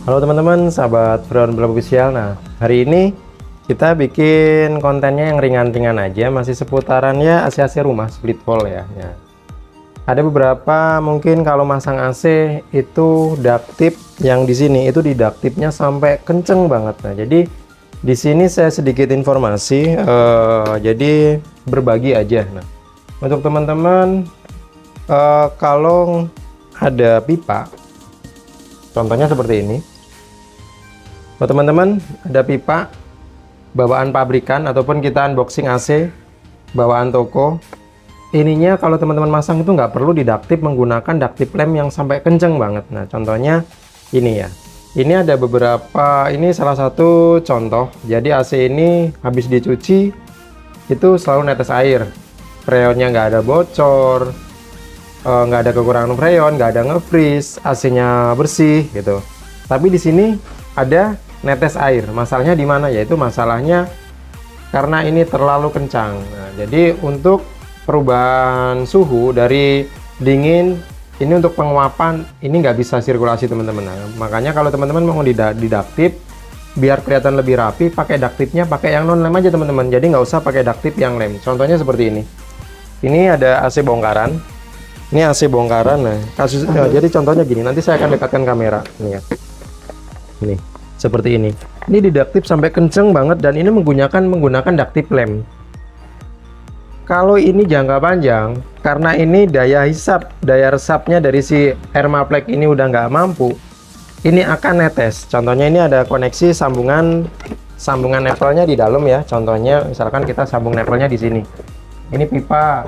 Halo teman-teman, sahabat Freon Blog Official. Nah, hari ini kita bikin kontennya yang ringan-ringan aja, masih seputaran ya AC-AC rumah split wall ya. Ada beberapa mungkin kalau masang AC itu ductip yang di sini itu di ductipnya sampai kenceng banget. Nah, jadi di sini saya sedikit informasi, jadi berbagi aja. Nah, untuk teman-teman kalau ada pipa, contohnya seperti ini. Teman-teman ada pipa bawaan pabrikan ataupun kita unboxing AC bawaan toko, ininya kalau teman-teman masang itu nggak perlu diductip menggunakan ductip lem yang sampai kenceng banget. Nah, contohnya ini ya, ini ada beberapa, ini salah satu contoh. Jadi AC ini habis dicuci itu selalu netes air, freonnya nggak ada bocor, nggak ada kekurangan freon, nggak ada nge-freeze, AC-nya bersih gitu. Tapi di sini ada netes air. Masalahnya di mana? Yaitu masalahnya karena ini terlalu kencang. Nah, jadi untuk perubahan suhu dari dingin ini untuk penguapan ini nggak bisa sirkulasi teman-teman. Nah, makanya kalau teman-teman mau diductip biar kelihatan lebih rapi, pakai ductipnya pakai yang non lem aja teman-teman. Jadi nggak usah pakai ductip yang lem. Contohnya seperti ini. Ini ada AC bongkaran. Ini AC bongkaran. Nah, jadi contohnya gini. Nanti saya akan dekatkan kamera. Nih ya. Ini seperti ini. Ini diductip sampai kenceng banget dan ini menggunakan ductip lem. Kalau ini jangka panjang, karena ini daya resapnya dari si Hermaplek ini udah nggak mampu, ini akan netes. Contohnya ini ada koneksi sambungan nepelnya di dalam ya. Contohnya misalkan kita sambung nepelnya di sini. Ini pipa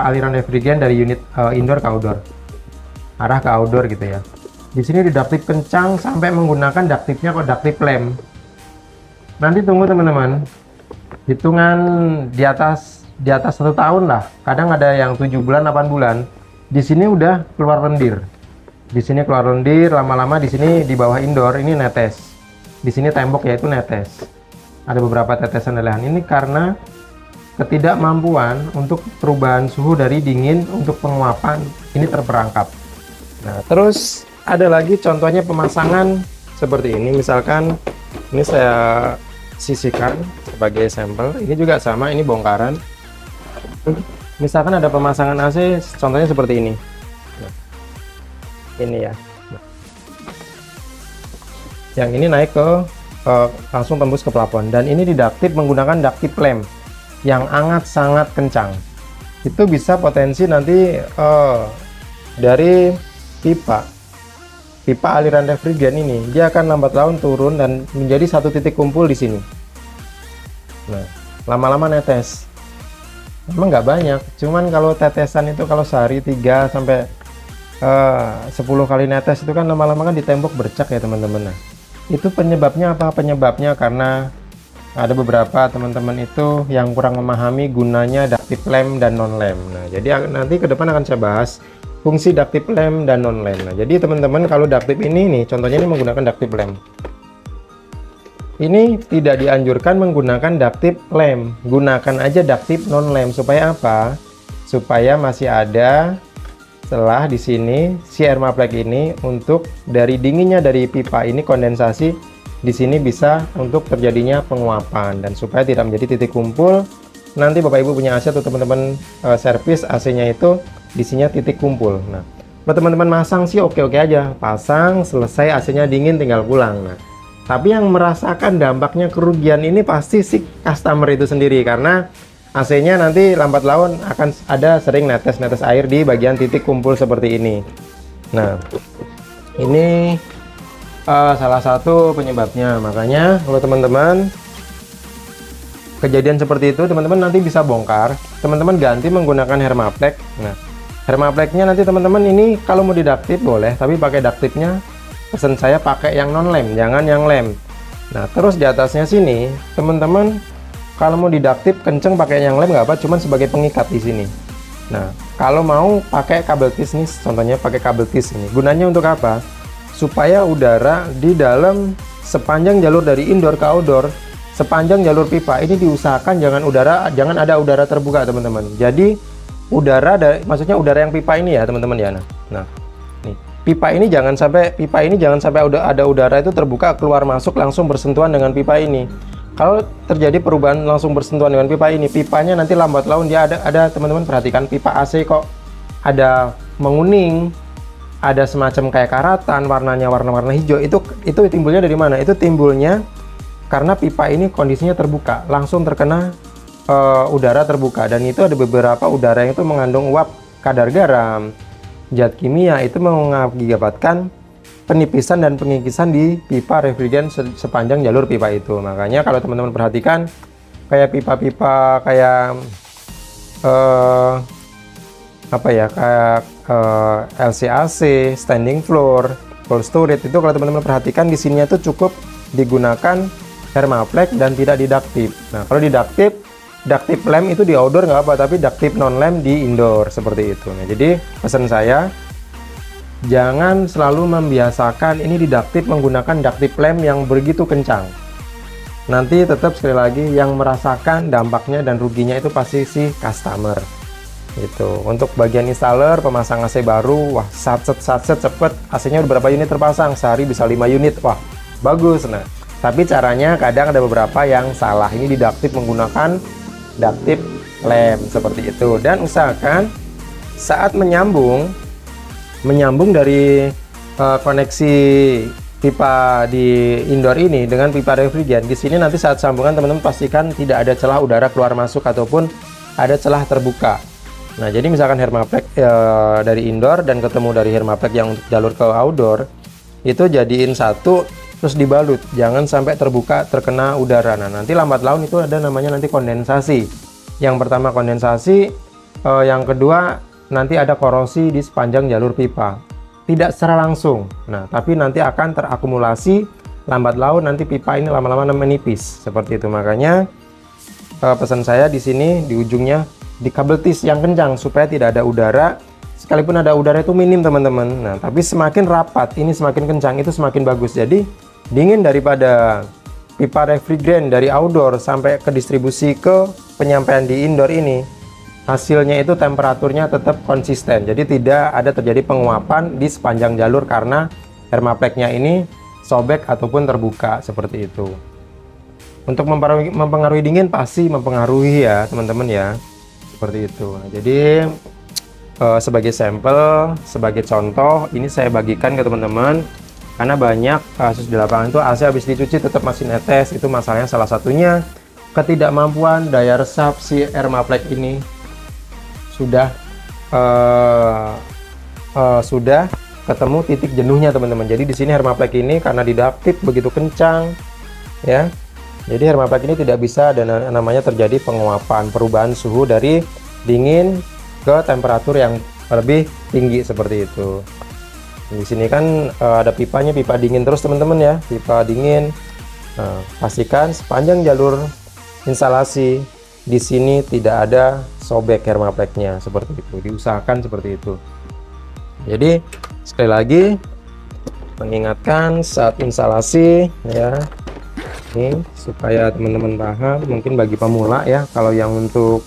aliran refrigeran dari unit indoor ke outdoor, arah ke outdoor gitu ya. Di sini diductip kencang sampai menggunakan ductipnya kok ductip lem. Nanti tunggu teman-teman, hitungan di atas 1 tahun lah. Kadang ada yang 7 bulan, 8 bulan. Di sini udah keluar lendir. Di sini keluar lendir, lama-lama di sini di bawah indoor ini netes. Di sini tembok yaitu netes. Ada beberapa tetesan lelehan. Ini karena ketidakmampuan untuk perubahan suhu dari dingin untuk penguapan ini terperangkap. Nah, terus ada lagi contohnya pemasangan seperti ini. Misalkan ini saya sisihkan sebagai sampel. Ini juga sama, ini bongkaran. Misalkan ada pemasangan AC, contohnya seperti ini. Nah, ini ya. Nah, yang ini naik ke langsung tembus ke plafon. Dan ini diductip menggunakan ductip lem yang sangat kencang. Itu bisa potensi nanti dari pipa aliran refrigeran ini dia akan lambat laun turun dan menjadi satu titik kumpul di sini. Nah, lama-lama netes. Memang nggak banyak, cuman kalau tetesan itu kalau sehari 3 sampai 10 kali netes itu kan lama-lama kan di tembok bercak ya teman-teman. Nah, itu penyebabnya apa? Penyebabnya karena ada beberapa teman-teman itu yang kurang memahami gunanya ductip lem dan non lem. Nah, jadi nanti ke depan akan saya bahas fungsi ductip lem dan non lem. Nah, jadi teman-teman kalau ductip ini nih, contohnya ini menggunakan ductip lem. Ini tidak dianjurkan menggunakan ductip lem. Gunakan aja ductip non lem supaya apa? Supaya masih ada celah di sini si Hermaplek ini untuk dari dinginnya dari pipa ini kondensasi di sini bisa untuk terjadinya penguapan dan supaya tidak menjadi titik kumpul. Nanti Bapak Ibu punya AC atau teman-teman servis AC-nya itu di sini titik kumpul. Nah, buat teman-teman masang sih oke-oke aja, pasang selesai AC-nya dingin tinggal pulang. Nah, tapi yang merasakan dampaknya kerugian ini pasti si customer itu sendiri karena AC-nya nanti lambat laun akan ada sering netes air di bagian titik kumpul seperti ini. Nah, ini salah satu penyebabnya. Makanya kalau teman-teman kejadian seperti itu, teman-teman nanti bisa bongkar, teman-teman ganti menggunakan Hermaplek. Nah, Hermapleknya nanti teman-teman ini kalau mau diductip boleh, tapi pakai ductipnya pesan saya pakai yang non lem, jangan yang lem. Nah, terus di atasnya sini teman-teman kalau mau diductip kenceng pakai yang lem nggak apa, cuman sebagai pengikat di sini. Nah, kalau mau pakai kabel tis nih, contohnya pakai kabel tis ini. Gunanya untuk apa? Supaya udara di dalam sepanjang jalur dari indoor ke outdoor, sepanjang jalur pipa ini diusahakan jangan ada udara terbuka teman-teman. Jadi udara maksudnya udara yang pipa ini ya teman-teman ya. Nah, nih pipa ini jangan sampai udah ada udara itu terbuka keluar masuk langsung bersentuhan dengan pipa ini. Kalau terjadi perubahan langsung bersentuhan dengan pipa ini, pipanya nanti lambat laun dia ada teman-teman perhatikan pipa AC kok ada menguning, ada semacam kayak karatan, warnanya warna-warna hijau. Itu timbulnya dari mana? Itu timbulnya karena pipa ini kondisinya terbuka, langsung terkena udara terbuka, dan itu ada beberapa udara yang itu mengandung uap kadar garam, zat kimia, itu mengakibatkan penipisan dan pengikisan di pipa refrigeran sepanjang jalur pipa itu. Makanya kalau teman-teman perhatikan kayak pipa-pipa kayak apa ya, kayak LCAC, standing floor, cold storage, itu kalau teman-teman perhatikan di sininya tuh cukup digunakan Hermaplex dan tidak didaktif. Nah, kalau didaktif, ductile lamp itu di outdoor nggak apa, tapi ductile non lamp di indoor seperti itu. Nah, jadi pesan saya, jangan selalu membiasakan ini didaktif menggunakan ductile lamp yang begitu kencang. Nanti tetap sekali lagi yang merasakan dampaknya dan ruginya itu pasti si customer. Itu untuk bagian installer pemasang AC baru, wah satset cepet, AC-nya berapa unit terpasang, sehari bisa 5 unit, wah bagus. Nah, tapi caranya kadang ada beberapa yang salah. Ini didaktif menggunakan ductile lamp seperti itu, dan usahakan saat menyambung dari koneksi pipa di indoor ini dengan pipa refrigeran, di sini nanti saat sambungan teman-teman pastikan tidak ada celah udara keluar masuk ataupun ada celah terbuka. Nah, jadi misalkan Hermaplex dari indoor dan ketemu dari Hermaplex yang untuk jalur ke outdoor, itu jadiin satu terus dibalut, jangan sampai terbuka terkena udara. Nah, nanti lambat laun itu ada namanya nanti kondensasi. Yang pertama kondensasi, yang kedua nanti ada korosi di sepanjang jalur pipa. Tidak secara langsung, nah tapi nanti akan terakumulasi, lambat laun nanti pipa ini lama-lama menipis seperti itu. Makanya pesan saya di sini di ujungnya di kabel tis yang kencang supaya tidak ada udara. Sekalipun ada udara itu minim teman-teman. Nah, tapi semakin rapat ini semakin kencang itu semakin bagus. Jadi dingin daripada pipa refrigeran dari outdoor sampai ke distribusi ke penyampaian di indoor ini, hasilnya itu temperaturnya tetap konsisten. Jadi tidak ada terjadi penguapan di sepanjang jalur karena Hermaplex-nya ini sobek ataupun terbuka seperti itu. Untuk mempengaruhi dingin pasti mempengaruhi ya teman-teman ya, seperti itu. Nah, jadi sebagai sampel, sebagai contoh, ini saya bagikan ke teman-teman karena banyak kasus di lapangan itu AC habis dicuci tetap masih netes. Itu masalahnya salah satunya ketidakmampuan daya resap si Hermaplex ini sudah ketemu titik jenuhnya teman-teman. Jadi di sini Hermaplex ini karena didaktif begitu kencang ya, jadi Hermaplex ini tidak bisa dan namanya terjadi penguapan, perubahan suhu dari dingin ke temperatur yang lebih tinggi seperti itu. Di sini kan ada pipanya, pipa dingin terus teman-teman ya, pipa dingin. Nah, pastikan sepanjang jalur instalasi di sini tidak ada sobek Hermaplex-nya seperti itu, diusahakan seperti itu. Jadi sekali lagi mengingatkan saat instalasi ya, ini supaya teman-teman paham. Mungkin bagi pemula ya, kalau yang untuk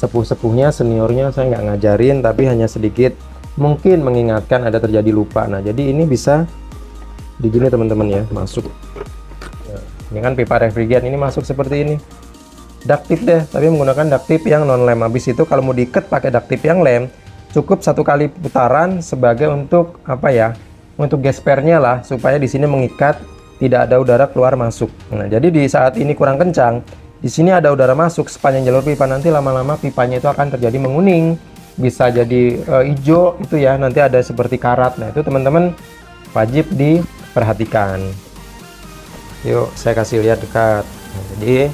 sepuh-sepuhnya seniornya saya nggak ngajarin, tapi hanya sedikit mungkin mengingatkan ada terjadi lupa. Nah, jadi ini bisa digini teman-teman ya, masuk ya, ini kan pipa refrigeran ini masuk seperti ini, ductile deh, tapi menggunakan ductile yang non lem. Habis itu kalau mau diikat pakai ductile yang lem, cukup satu kali putaran sebagai untuk apa ya, untuk gespernya lah, supaya di sini mengikat, tidak ada udara keluar masuk. Nah, jadi di saat ini kurang kencang, di sini ada udara masuk sepanjang jalur pipa, nanti lama-lama pipanya itu akan terjadi menguning, bisa jadi hijau itu ya, nanti ada seperti karat. Nah, itu teman-teman wajib diperhatikan. Yuk saya kasih lihat dekat. Nah, jadi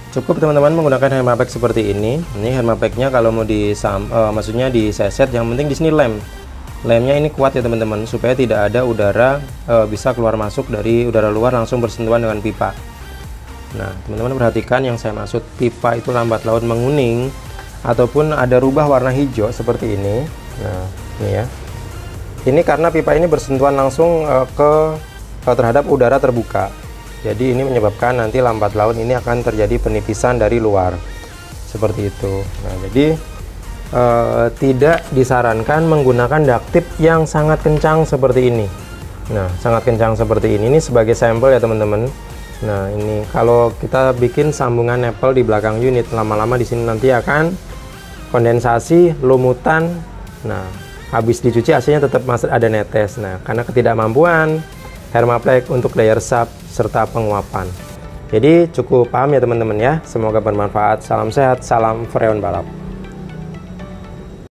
cukup teman-teman menggunakan Hermaplex seperti ini. Ini Hermaplex-nya kalau mau maksudnya diseset, yang penting di sini lemnya ini kuat ya teman-teman, supaya tidak ada udara bisa keluar masuk dari udara luar langsung bersentuhan dengan pipa. Nah, teman-teman perhatikan yang saya maksud, pipa itu lambat laun menguning ataupun ada rubah warna hijau seperti ini. Nah, ini ya. Ini karena pipa ini bersentuhan langsung terhadap udara terbuka. Jadi ini menyebabkan nanti lambat laun ini akan terjadi penipisan dari luar. Seperti itu. Nah, jadi tidak disarankan menggunakan duct yang sangat kencang seperti ini. Nah, sangat kencang seperti ini sebagai sampel ya teman-teman. Nah, ini kalau kita bikin sambungan nempel di belakang unit, lama-lama di sini nanti akan kondensasi, lumutan. Nah, habis dicuci AC-nya tetap masih ada netes. Nah, karena ketidakmampuan Hermaplex untuk layer sub serta penguapan. Jadi cukup paham ya teman-teman ya. Semoga bermanfaat. Salam sehat, salam freon balap.